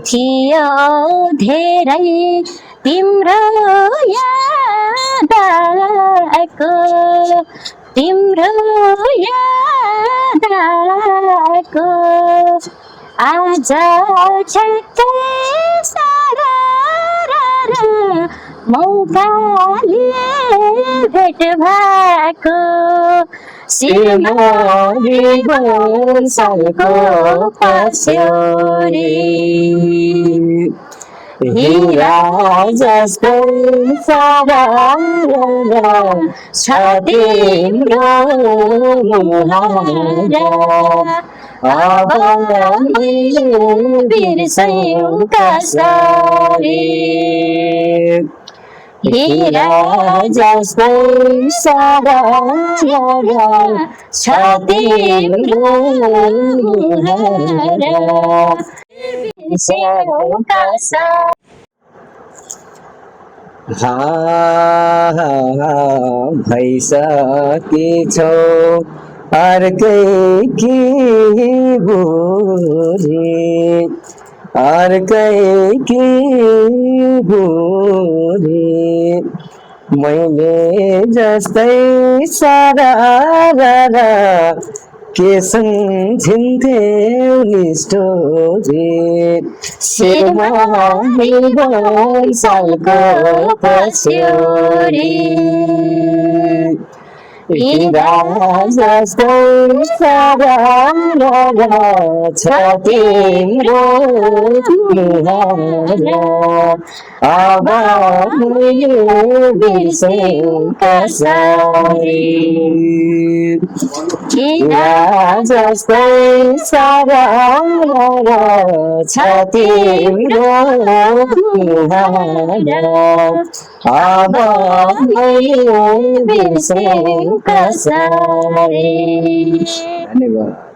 थियो धेरै तिम्रो याद आएको तिम्रो याद आएको आज छक्कै सारा मौकाले भेट भएको सिरमौरी सालको पछ्यौरी हिरा जस्तो सारा छ तिम्रो मुहारा अब मैले बिर्सयौँ कसरी हिरा जस्तो सारा छ तिम्रो मुहारा बिर्सयौँ कसरी भइसकेछौ अर्कै के बोली अर्कै के बोली मैले जस्तै सारा के सम्झिन्थ्यौ निष्ठोरी शिरमा सालको पछ्यौरी हिरा जस्तो सारा छ तिम्रो मुहारा अब मैले बिर्सेँ कसरी हिरा जस्तो सारा छ तिम्रो मुहारा अब मैले बिर्सेँ कसरी। धन्यवाद।